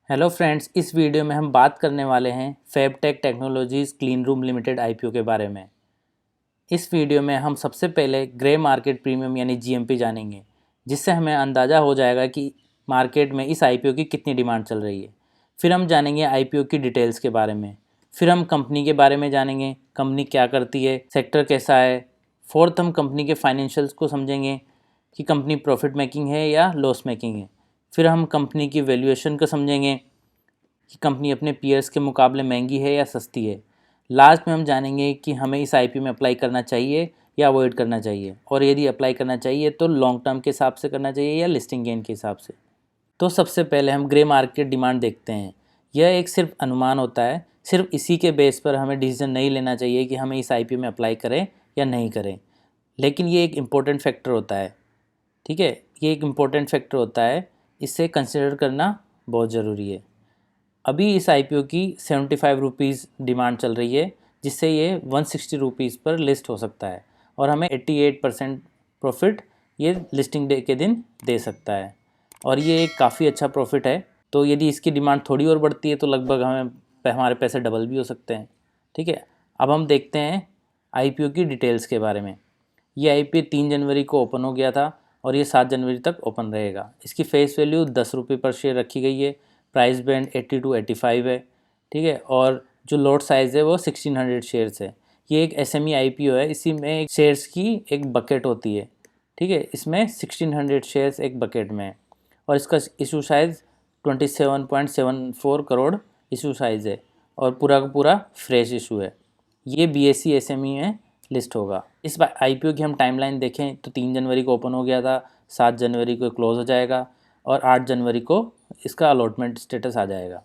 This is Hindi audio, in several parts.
हेलो फ्रेंड्स, इस वीडियो में हम बात करने वाले हैं Fabtech technologies clean room limited IPO के बारे में। इस वीडियो में हम सबसे पहले ग्रे मार्केट प्रीमियम यानी जीएमपी जानेंगे, जिससे हमें अंदाज़ा हो जाएगा कि मार्केट में इस आईपीओ की कितनी डिमांड चल रही है। फिर हम जानेंगे आईपीओ की डिटेल्स के बारे में। फिर हम कंपनी के बारे में जानेंगे, कंपनी क्या करती है, सेक्टर कैसा है। फोर्थ, हम कंपनी के फाइनेंशियल्स को समझेंगे कि कंपनी प्रॉफिट मेकिंग है या लॉस मेकिंग है। फिर हम कंपनी की वैल्यूएशन को समझेंगे कि कंपनी अपने पीयर्स के मुकाबले महंगी है या सस्ती है। लास्ट में हम जानेंगे कि हमें इस आईपीओ में अप्लाई करना चाहिए या अवॉइड करना चाहिए, और यदि अप्लाई करना चाहिए तो लॉन्ग टर्म के हिसाब से करना चाहिए या लिस्टिंग गेन के हिसाब से। तो सबसे पहले हम ग्रे मार्केट डिमांड देखते हैं। यह एक सिर्फ अनुमान होता है, सिर्फ इसी के बेस पर हमें डिसीजन नहीं लेना चाहिए कि हमें इस आईपीओ में अप्लाई करें या नहीं करें। लेकिन ये एक इम्पोर्टेंट फैक्टर होता है, ठीक है, ये एक इम्पोर्टेंट फैक्टर होता है, इसे कंसिडर करना बहुत ज़रूरी है। अभी इस आईपीओ की 75 रुपीज़ डिमांड चल रही है, जिससे ये 160 रुपीज़ पर लिस्ट हो सकता है और हमें 88% प्रॉफिट ये लिस्टिंग डे के दिन दे सकता है, और ये एक काफ़ी अच्छा प्रॉफिट है। तो यदि इसकी डिमांड थोड़ी और बढ़ती है तो लगभग हमारे पैसे डबल भी हो सकते हैं, ठीक है। अब हम देखते हैं आईपीओ की डिटेल्स के बारे में। ये आईपीओ 3 जनवरी को ओपन हो गया था और ये 7 जनवरी तक ओपन रहेगा। इसकी फेस वैल्यू 10 रुपये पर शेयर रखी गई है। प्राइस बैंड 80 to 85 है, ठीक है। और जो लॉट साइज़ है वो 1600 शेयर्स है। ये एक एसएमई आईपीओ है, इसी में शेयर्स की एक बकेट होती है, ठीक है। इसमें 1600 शेयर्स एक बकेट में है और इसका issue size 27.74 crore issue size है और पूरा का पूरा फ्रेश इशू है। ये बीएसई एसएमई में लिस्ट होगा। इस आईपीओ की हम टाइमलाइन देखें तो 3 जनवरी को ओपन हो गया था, 7 जनवरी को क्लोज़ हो जाएगा और 8 जनवरी को इसका अलॉटमेंट स्टेटस आ जाएगा।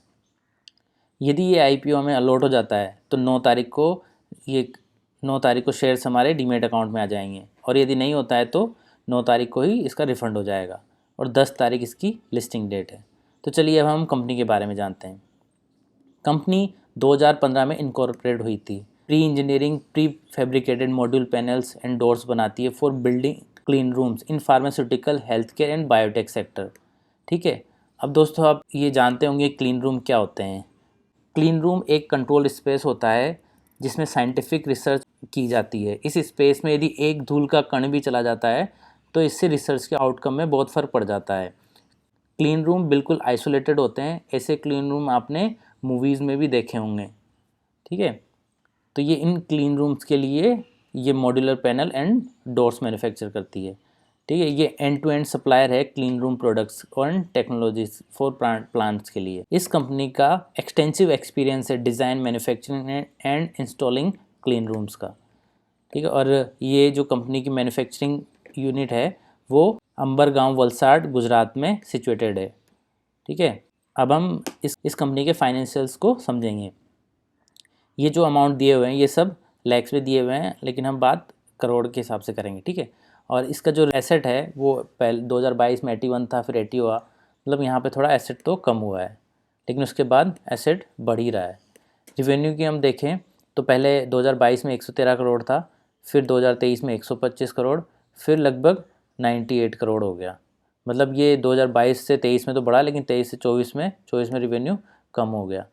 यदि ये आईपीओ में अलॉट हो जाता है तो 9 तारीख को शेयर्स हमारे डीमेट अकाउंट में आ जाएंगे, और यदि नहीं होता है तो 9 तारीख को ही इसका रिफ़ंड हो जाएगा और 10 तारीख इसकी लिस्टिंग डेट है। तो चलिए अब हम कंपनी के बारे में जानते हैं। कंपनी 2015 में इनकॉर्पोरेट हुई थी। Pre engineering pre fabricated module panels and doors बनाती है for building clean rooms in pharmaceutical, health care and biotech sector, ठीक है। अब दोस्तों, आप ये जानते होंगे क्लीन रूम क्या होते हैं। क्लीन रूम एक कंट्रोल स्पेस होता है जिसमें साइंटिफिक रिसर्च की जाती है। इस स्पेस में यदि एक धूल का कण भी चला जाता है तो इससे रिसर्च के आउटकम में बहुत फ़र्क पड़ जाता है। क्लीन रूम बिल्कुल आइसोलेटेड होते हैं। ऐसे क्लीन रूम आपने मूवीज़ में भी देखे होंगे, ठीक है। तो ये इन क्लीन रूम्स के लिए ये modular panel and doors manufacture करती है, ठीक है। ये एंड टू एंड सप्लायर है क्लीन रूम प्रोडक्ट्स और टेक्नोलॉजीज फॉर प्लांट्स के लिए। इस कंपनी का एक्सटेंसिव एक्सपीरियंस है design, manufacturing and installing clean rooms का, ठीक है। और ये जो कंपनी की मैन्युफैक्चरिंग यूनिट है वो अंबरगांव, वलसाड, गुजरात में सिचुएटेड है, ठीक है। अब हम इस कंपनी के फाइनेंशियल्स को समझेंगे। ये जो अमाउंट दिए हुए हैं ये सब लैक्स में दिए हुए हैं, लेकिन हम बात करोड़ के हिसाब से करेंगे, ठीक है। और इसका जो एसेट है वो पहले 2022 में 81 था, फिर 80 हुआ, मतलब यहाँ पे थोड़ा एसेट तो कम हुआ है, लेकिन उसके बाद एसेट बढ़ ही रहा है। रिवेन्यू की हम देखें तो पहले 2022 में 113 करोड़ था, फिर 2023 में 125 करोड़, फिर लगभग 98 करोड़ हो गया। मतलब ये 2022 से 23 में तो बढ़ा, लेकिन 23 से 24 में रिवेन्यू कम हो गया,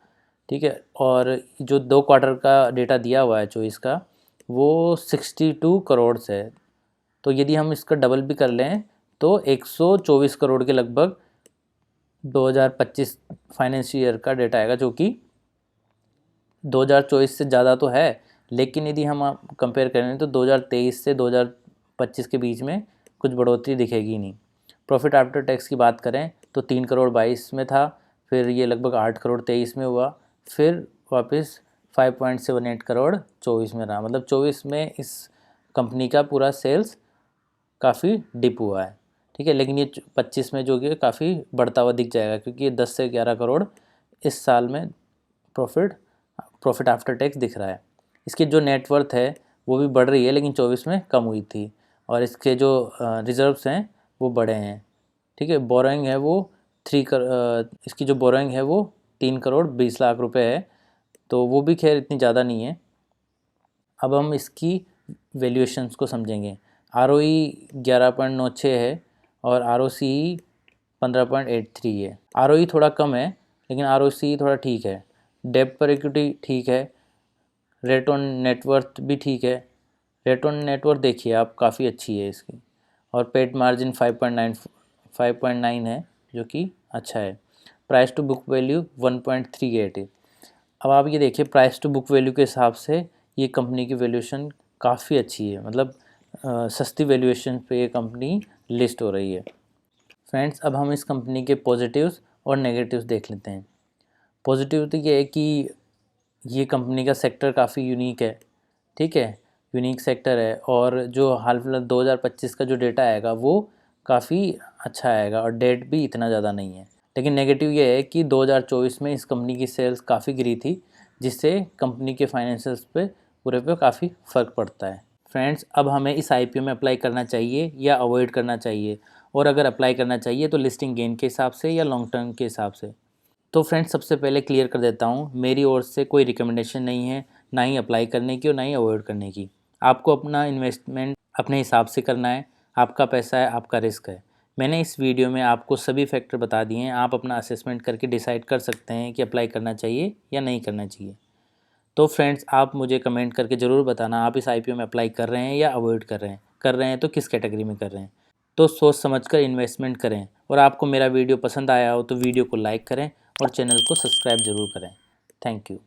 ठीक है। और जो 2 क्वार्टर का डेटा दिया हुआ है 24 का, वो 62 करोड़ है। तो यदि हम इसका डबल भी कर लें तो 124 करोड़ के लगभग 2025 फाइनेंशियल ईयर का डेटा आएगा, जो कि 2024 से ज़्यादा तो है, लेकिन यदि हम कंपेयर करें तो 2023 से 2025 के बीच में कुछ बढ़ोतरी दिखेगी नहीं। प्रॉफिट आफ्टर टैक्स की बात करें तो 3 करोड़ 22 में था, फिर ये लगभग 8 करोड़ 23 में हुआ, फिर वापस 5.78 करोड़ 24 में रहा। मतलब 24 में इस कंपनी का पूरा सेल्स काफ़ी डिप हुआ है, ठीक है। लेकिन ये 25 में जो कि काफ़ी बढ़ता हुआ दिख जाएगा, क्योंकि ये 10 से 11 करोड़ इस साल में प्रॉफिट आफ्टर टैक्स दिख रहा है। इसकी जो नेटवर्थ है वो भी बढ़ रही है, लेकिन 24 में कम हुई थी, और इसके जो रिजर्व्स हैं वो बढ़े हैं, ठीक है। बोरोइंग है वो इसकी जो बोरोइंग है वो 3 करोड़ 20 लाख रुपए है, तो वो भी खैर इतनी ज़्यादा नहीं है। अब हम इसकी वैल्यूएशंस को समझेंगे। आरओई 11.96 है और आरओसी 15.83 है। आरओई थोड़ा कम है, लेकिन आरओसी थोड़ा ठीक है, डेब्ट पर इक्विटी ठीक है, रेट ऑन नेटवर्थ भी ठीक है। रेट ऑन नेटवर्थ देखिए आप, काफ़ी अच्छी है इसकी, और पेड मार्जिन 5.9 है जो कि अच्छा है। प्राइस टू बुक वैल्यू 1.38 है। अब आप ये देखिए प्राइस टू बुक वैल्यू के हिसाब से ये कंपनी की वैल्यूएशन काफ़ी अच्छी है, मतलब सस्ती वैल्यूएशन पे ये कंपनी लिस्ट हो रही है। फ्रेंड्स, अब हम इस कंपनी के पॉजिटिव्स और नेगेटिव्स देख लेते हैं। पॉजिटिव तो ये है कि ये कंपनी का सेक्टर काफ़ी यूनिक है, ठीक है, यूनिक सेक्टर है, और जो हाल फिलहाल 2025 का जो डेटा आएगा वो काफ़ी अच्छा आएगा, और डेट भी इतना ज़्यादा नहीं है। लेकिन नेगेटिव ये है कि 2024 में इस कंपनी की सेल्स काफ़ी गिरी थी, जिससे कंपनी के फाइनेंशियल्स पे पूरे पे काफ़ी फ़र्क पड़ता है। फ्रेंड्स, अब हमें इस आईपीओ में अप्लाई करना चाहिए या अवॉइड करना चाहिए, और अगर अप्लाई करना चाहिए तो लिस्टिंग गेन के हिसाब से या लॉन्ग टर्म के हिसाब से। तो फ्रेंड्स, सबसे पहले क्लियर कर देता हूँ, मेरी ओर से कोई रिकमेंडेशन नहीं है, ना ही अप्लाई करने की और ना ही अवॉइड करने की। आपको अपना इन्वेस्टमेंट अपने हिसाब से करना है, आपका पैसा है, आपका रिस्क है। मैंने इस वीडियो में आपको सभी फैक्टर बता दिए हैं, आप अपना असेसमेंट करके डिसाइड कर सकते हैं कि अप्लाई करना चाहिए या नहीं करना चाहिए। तो फ्रेंड्स, आप मुझे कमेंट करके ज़रूर बताना, आप इस आईपीओ में अप्लाई कर रहे हैं या अवॉइड कर रहे हैं तो किस कैटेगरी में कर रहे हैं। तो सोच समझकर इन्वेस्टमेंट करें, और आपको मेरा वीडियो पसंद आया हो तो वीडियो को लाइक करें और चैनल को सब्सक्राइब ज़रूर करें। Thank you.